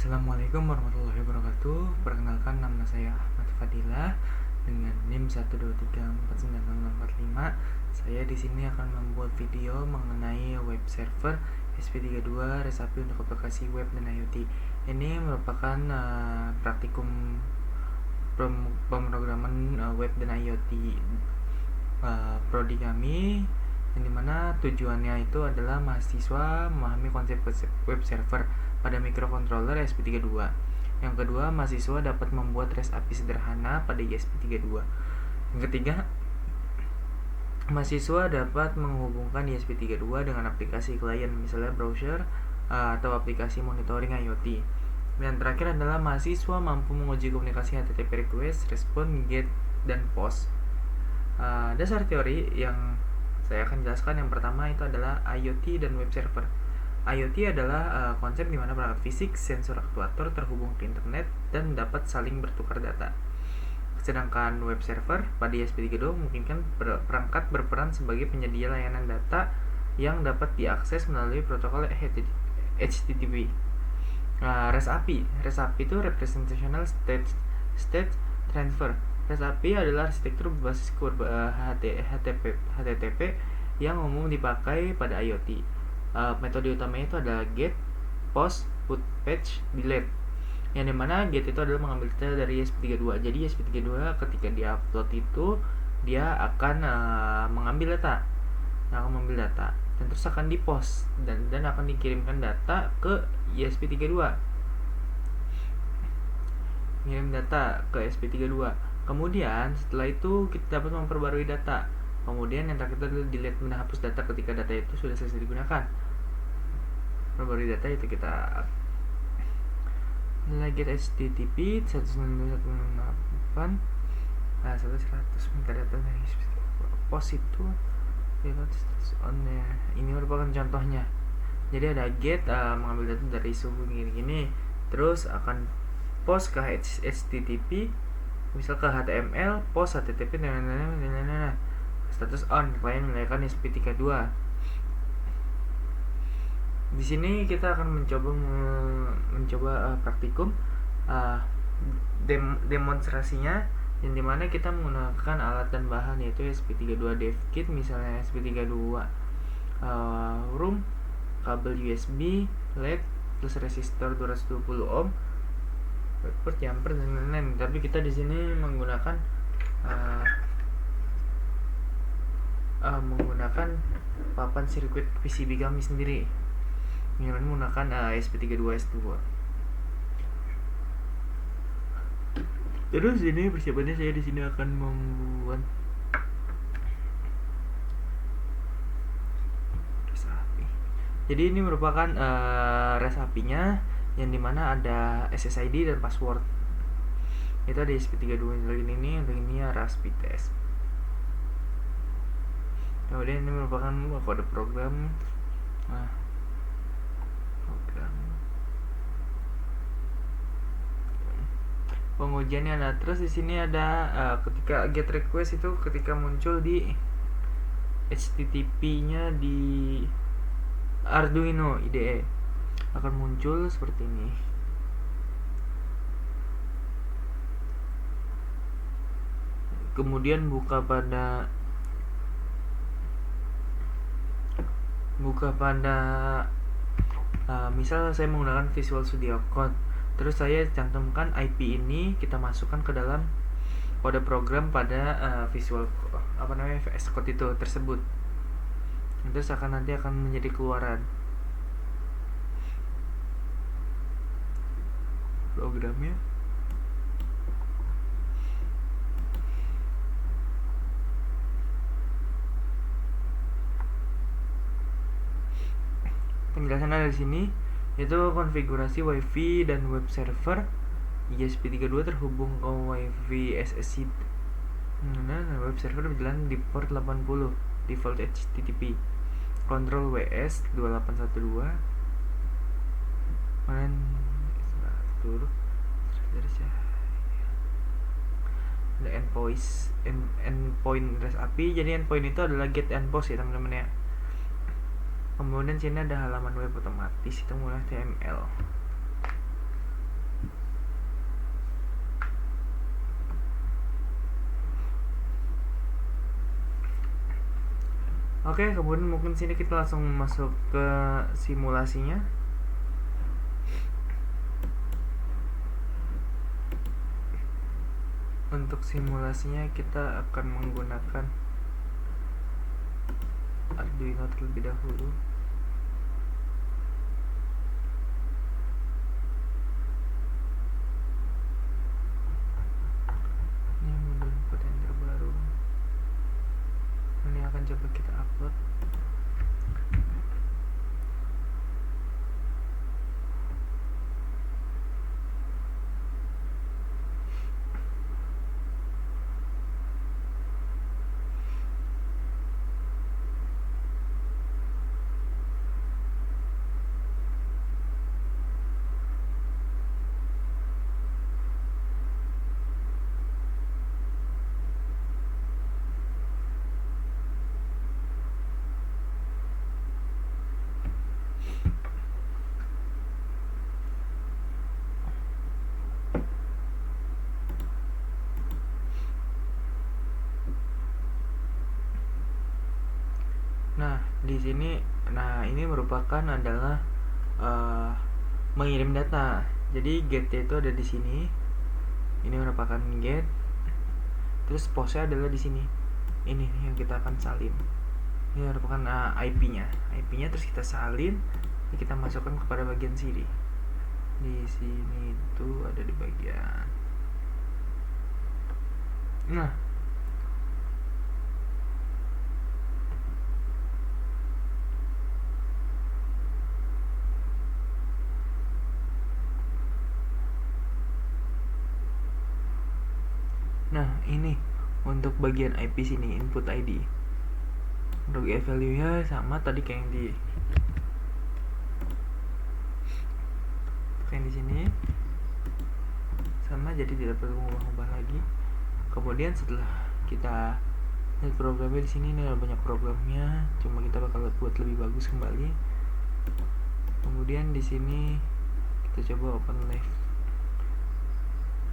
Assalamualaikum warahmatullahi wabarakatuh. Perkenalkan, nama saya Ahmad Fadilah dengan NIM 1234945. Saya di sini akan membuat video mengenai web server SP32 Resapi untuk aplikasi web dan IoT. Ini merupakan praktikum pemrograman web dan IoT prodi kami, yang dimana tujuannya itu adalah mahasiswa memahami konsep web server pada microcontroller ESP32. Yang kedua, mahasiswa dapat membuat REST API sederhana pada ESP32. Yang ketiga, mahasiswa dapat menghubungkan ESP32 dengan aplikasi klien, misalnya browser atau aplikasi monitoring IoT. Dan terakhir adalah mahasiswa mampu menguji komunikasi HTTP request, respon, get, dan post. Dasar teori yang saya akan jelaskan yang pertama itu adalah IoT dan web server. IoT adalah konsep di mana perangkat fisik, sensor, aktuator terhubung ke internet dan dapat saling bertukar data. Sedangkan web server pada ESP32 memungkinkan perangkat berperan sebagai penyedia layanan data yang dapat diakses melalui protokol HTTP. REST API itu Representational State Transfer. REST API adalah arsitektur berbasis HTTP yang umum dipakai pada IoT. Metode utamanya itu adalah get, post, put, fetch, delete. Yang dimana get itu adalah mengambil data dari ESP32. Jadi ESP32 ketika dia upload itu dia akan mengambil data, dan terus akan di post dan akan dikirimkan data ke ESP32. Ngirim data ke ESP32. Kemudian setelah itu kita dapat memperbarui data. Kemudian yang terakhir itu adalah delete, menghapus data ketika data itu sudah selesai digunakan. Perbarui data itu kita get HTTP 192.168 100 minta data dari post itu on ya. Ini merupakan contohnya. Jadi ada get mengambil data dari suhu gini-gini, terus akan post ke HTTP, misal ke HTML, post HTTP status on, klien menyalakan ESP32. Di sini kita akan mencoba praktikum demonstrasinya, yang dimana kita menggunakan alat dan bahan yaitu ESP32 dev kit, misalnya ESP32 room, kabel USB, LED, plus resistor 220 ohm, port jumper dan lain-lain. Tapi kita di sini menggunakan papan sirkuit PCB kami sendiri, yang menggunakan ESP32 S2. Terus ini persiapannya, saya di sini akan membuat REST API. Jadi ini merupakan REST API-nya, yang dimana ada SSID dan password. Itu ada ESP32 ini, untuk ini Raspi test. Kemudian ini merupakan kode program. Pengujiannya. Nah, terus di sini ada ketika get request itu ketika muncul di HTTP-nya di Arduino IDE akan muncul seperti ini. Kemudian buka pada misal saya menggunakan Visual Studio Code, terus saya cantumkan IP ini, kita masukkan ke dalam kode program pada VS Code itu tersebut. Terus nanti akan menjadi keluaran programnya. Penjelasan ada di sini, yaitu konfigurasi WiFi dan web server ESP32 terhubung ke WiFi SSID. Web server berjalan di port 80 default HTTP. Control WS 2812. Kemudian ada endpoint REST API. Jadi endpoint itu adalah get and post ya teman-teman ya. Kemudian sini ada halaman web otomatis, itu menggunakan HTML. Oke, kemudian mungkin sini kita langsung masuk ke simulasinya. Untuk simulasinya kita akan menggunakan Arduino terlebih dahulu. Ini modul input yang terbaru. Ini akan coba kita upload. Nah, di sini, ini merupakan adalah mengirim data. Jadi gate itu ada di sini. Ini merupakan gate. Terus postnya adalah di sini. Ini yang kita akan salin. Ini merupakan IP-nya. IP-nya terus kita salin, kita masukkan kepada bagian sini. Di sini itu ada di bagian. Nah, ini untuk bagian IP sini, input ID. Untuk value-nya sama tadi kayak yang di sini. Sama, jadi tidak perlu mengubah lagi. Kemudian setelah kita lihat programnya di sini, ini ada banyak programnya, cuma kita bakal buat lebih bagus kembali. Kemudian di sini kita coba open live.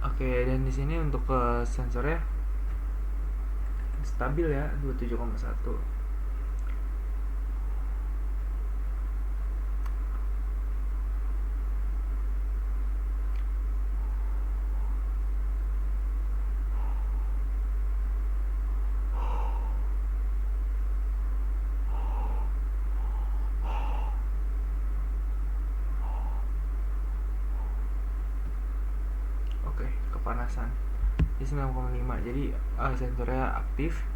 Oke, dan di sini untuk sensornya stabil ya, 27,1. Oke, kepanasan di 9,5. Jadi sensornya aktif.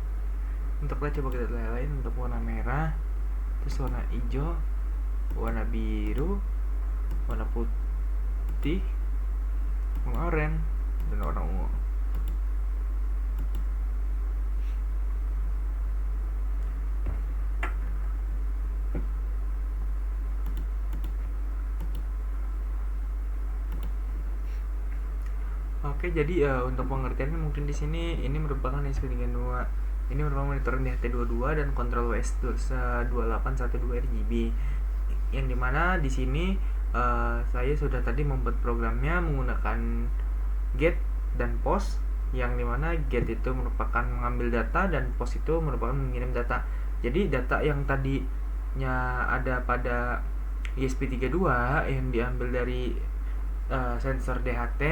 Untuk LED coba kita lain untuk warna merah, terus warna hijau, warna biru, warna putih, warna oranye, dan warna ungu. Oke, jadi untuk pengertiannya mungkin di sini ini merupakan ESP32. Ini merupakan monitor DHT22 dan kontrol WS2812 RGB. Yang dimana di sini saya sudah tadi membuat programnya menggunakan get dan post, yang dimana get itu merupakan mengambil data dan post itu merupakan mengirim data. Jadi data yang tadinya ada pada ESP32 yang diambil dari sensor DHT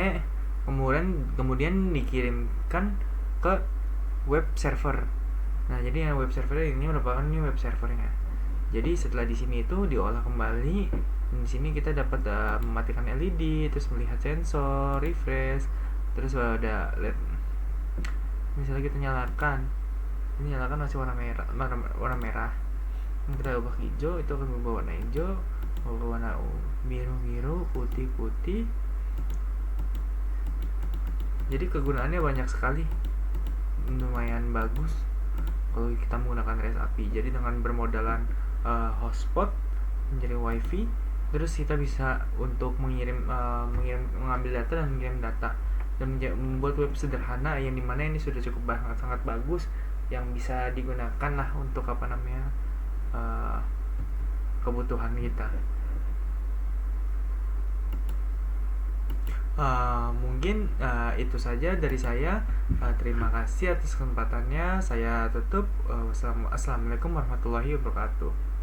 kemudian dikirimkan ke web server. Nah, jadi web server ini merupakan web servernya. Jadi setelah di sini itu diolah kembali. Di sini kita dapat mematikan LED, terus melihat sensor, refresh, terus ada LED. Misalnya kita nyalakan, ini nyalakan masih warna merah. Kita ubah hijau, itu akan berubah warna hijau, berubah warna biru, putih. Jadi kegunaannya banyak sekali, lumayan bagus kalau kita menggunakan REST API. Jadi dengan bermodalan hotspot menjadi wifi, terus kita bisa untuk mengambil data dan mengirim data, dan membuat web sederhana yang dimana ini sudah cukup sangat bagus, yang bisa digunakan lah untuk kebutuhan kita. Mungkin itu saja dari saya. Terima kasih atas kesempatannya. Saya tutup. Assalamualaikum warahmatullahi wabarakatuh.